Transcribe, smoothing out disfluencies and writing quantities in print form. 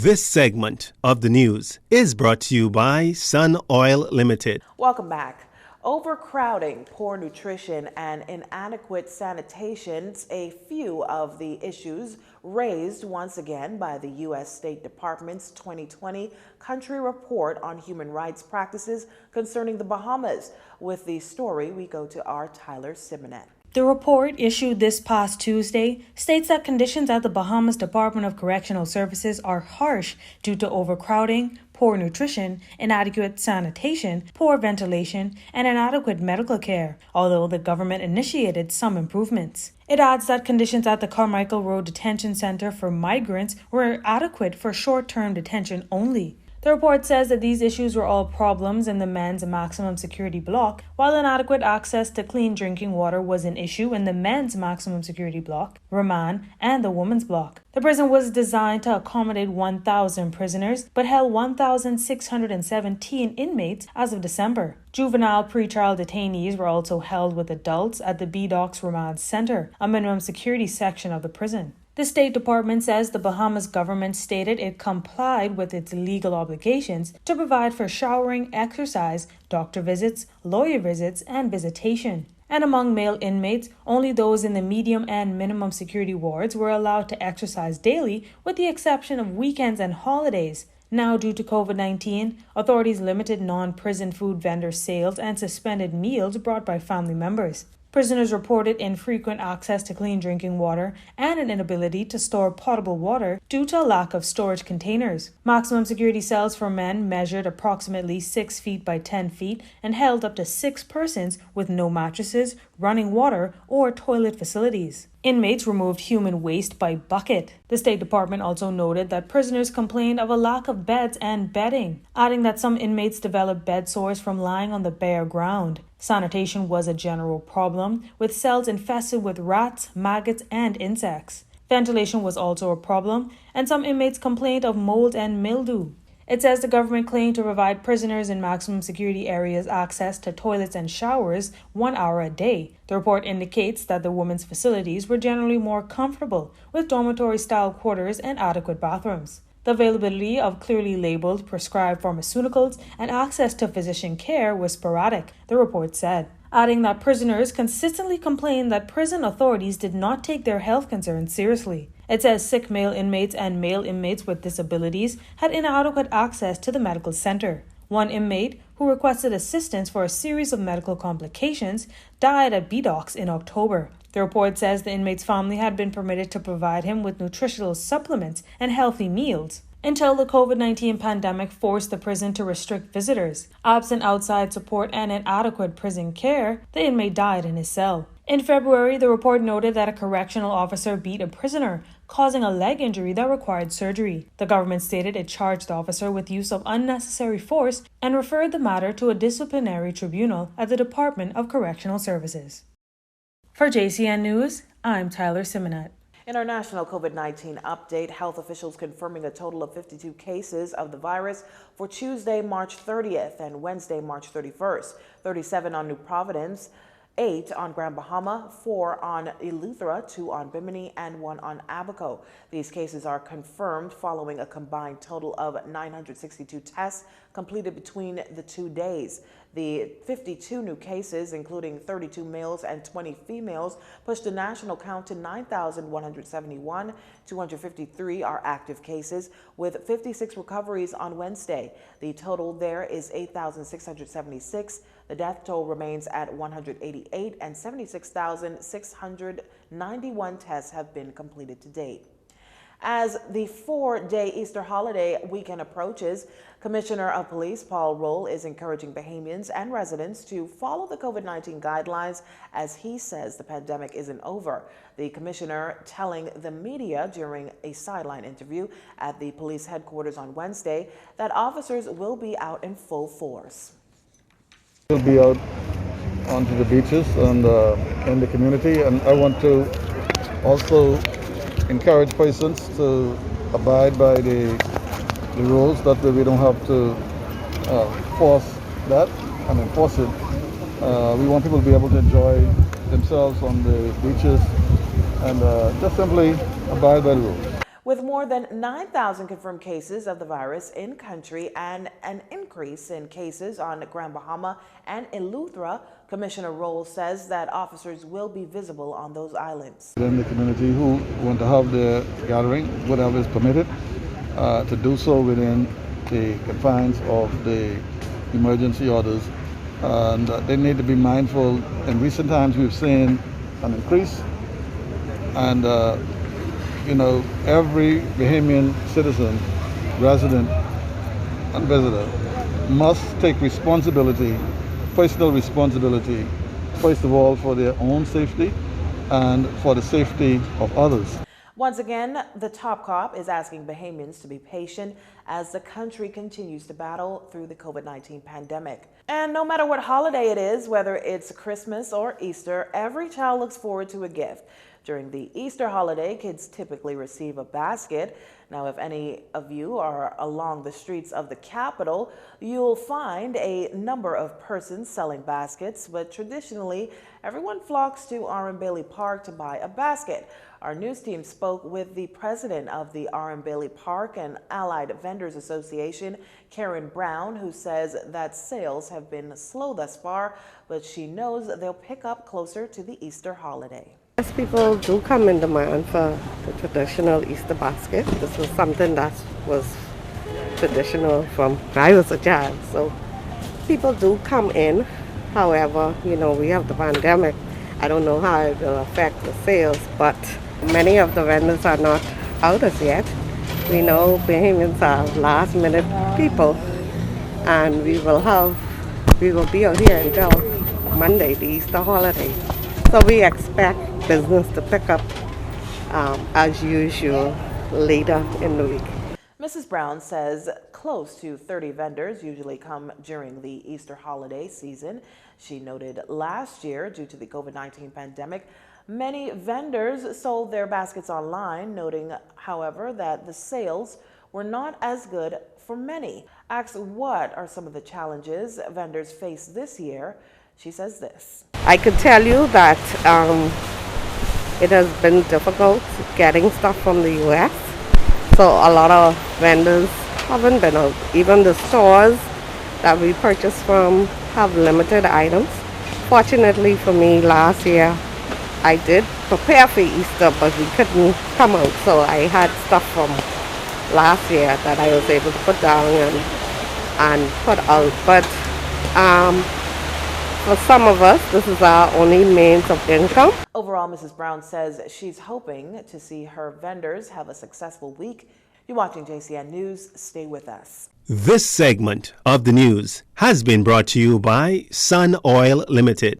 This segment of the news is brought to you by Sun Oil Limited. Welcome back. Overcrowding, poor nutrition, and inadequate sanitation, a few of the issues raised once again by the U.S. State Department's 2020 Country Report on Human Rights Practices concerning the Bahamas. With the story, we go to our Tyler Simonet. The report, issued this past Tuesday, states that conditions at the Bahamas Department of Correctional Services are harsh due to overcrowding, poor nutrition, inadequate sanitation, poor ventilation, and inadequate medical care, although the government initiated some improvements. It adds that conditions at the Carmichael Road Detention Center for migrants were adequate for short-term detention only. The report says that these issues were all problems in the men's maximum security block, while inadequate access to clean drinking water was an issue in the men's maximum security block, remand, and the women's block. The prison was designed to accommodate 1,000 prisoners, but held 1,617 inmates as of December. Juvenile pretrial detainees were also held with adults at the B-Docks Remand Center, a minimum security section of the prison. The State Department says the Bahamas government stated it complied with its legal obligations to provide for showering, exercise, doctor visits, lawyer visits, and visitation. And among male inmates, only those in the medium and minimum security wards were allowed to exercise daily, with the exception of weekends and holidays. Now, due to COVID-19, authorities limited non-prison food vendor sales and suspended meals brought by family members. Prisoners reported infrequent access to clean drinking water and an inability to store potable water due to a lack of storage containers. Maximum security cells for men measured approximately 6 feet by 10 feet and held up to 6 persons with no mattresses, running water, or toilet facilities. Inmates removed human waste by bucket. The State Department also noted that prisoners complained of a lack of beds and bedding, adding that some inmates developed bed sores from lying on the bare ground. Sanitation was a general problem, with cells infested with rats, maggots, and insects. Ventilation was also a problem, and some inmates complained of mold and mildew. It says the government claimed to provide prisoners in maximum security areas access to toilets and showers 1 hour a day. The report indicates that the women's facilities were generally more comfortable, with dormitory-style quarters and adequate bathrooms. The availability of clearly labeled prescribed pharmaceuticals and access to physician care was sporadic, the report said, adding that prisoners consistently complained that prison authorities did not take their health concerns seriously. It says sick male inmates and male inmates with disabilities had inadequate access to the medical center. One inmate, who requested assistance for a series of medical complications, died at B-Docks in October. The report says the inmate's family had been permitted to provide him with nutritional supplements and healthy meals until the COVID-19 pandemic forced the prison to restrict visitors. Absent outside support and inadequate prison care, the inmate died in his cell. In February, the report noted that a correctional officer beat a prisoner, causing a leg injury that required surgery. The government stated it charged the officer with use of unnecessary force and referred the matter to a disciplinary tribunal at the Department of Correctional Services. For Jcn News, I'm Tyler Simonet. In our national COVID-19 update, health officials confirming a total of 52 cases of the virus for Tuesday, March 30th and Wednesday, March 31st. 37 on New Providence, 8 on Grand Bahama, 4 on Eleuthera, 2 on Bimini, and 1 on Abaco. These cases are confirmed following a combined total of 962 tests completed between the 2 days. The 52 new cases, including 32 males and 20 females, pushed the national count to 9,171. 253 are active cases, with 56 recoveries on Wednesday. The total there is 8,676. The death toll remains at 188, and 76,691 tests have been completed to date. As the 4-day Easter holiday weekend approaches, Commissioner of Police Paul Roll is encouraging Bahamians and residents to follow the COVID-19 guidelines, as he says the pandemic isn't over. The commissioner telling the media during a sideline interview at the police headquarters on Wednesday that officers will be out in full force. We'll be out onto the beaches and in the community, and I want to also encourage persons to abide by the rules. That way we don't have to force that and enforce it. We want people to be able to enjoy themselves on the beaches and just simply abide by the rules. With more than 9,000 confirmed cases of the virus in country and an increase in cases on Grand Bahama and Eleuthera, Commissioner Rolls says that officers will be visible on those islands. In the community who want to have their gathering, whatever is permitted, to do so within the confines of the emergency orders. And they need to be mindful. In recent times, we've seen an increase, and every Bahamian citizen, resident, and visitor must take responsibility, personal responsibility, first of all for their own safety and for the safety of others. Once again, the top cop is asking Bahamians to be patient as the country continues to battle through the COVID-19 pandemic. And no matter what holiday it is, whether it's Christmas or Easter, every child looks forward to a gift. During the Easter holiday, kids typically receive a basket. Now, if any of you are along the streets of the capital, you'll find a number of persons selling baskets, but traditionally, everyone flocks to R.M. Bailey Park to buy a basket. Our news team spoke with the president of the R.M. Bailey Park and Allied Vendors Association, Karen Brown, who says that sales have been slow thus far, but she knows they'll pick up closer to the Easter holiday. Yes, people do come in demand for the traditional Easter basket. This was something that was traditional from when I was a child, so people do come in. However, we have the pandemic. I don't know how it will affect the sales, but many of the vendors are not out as yet. We know Bahamians are last-minute people, and we will be out here until Monday, the Easter holiday. So we expect business to pick up as usual later in the week. Mrs. Brown says close to 30 vendors usually come during the Easter holiday season. She noted last year, due to the COVID-19 pandemic, many vendors sold their baskets online, noting, however, that the sales were not as good for many. Asked what are some of the challenges vendors face this year, she says this. I could tell you that it has been difficult getting stuff from the U.S. So a lot of vendors haven't been out. Even the stores that we purchase from have limited items. Fortunately for me, last year I did prepare for Easter, but we couldn't come out. So I had stuff from last year that I was able to put down and put out. But for some of us, this is our only means of income. Overall, Mrs. Brown says she's hoping to see her vendors have a successful week. You're watching Jcn News. Stay with us. This segment of the news has been brought to you by Sun Oil Limited.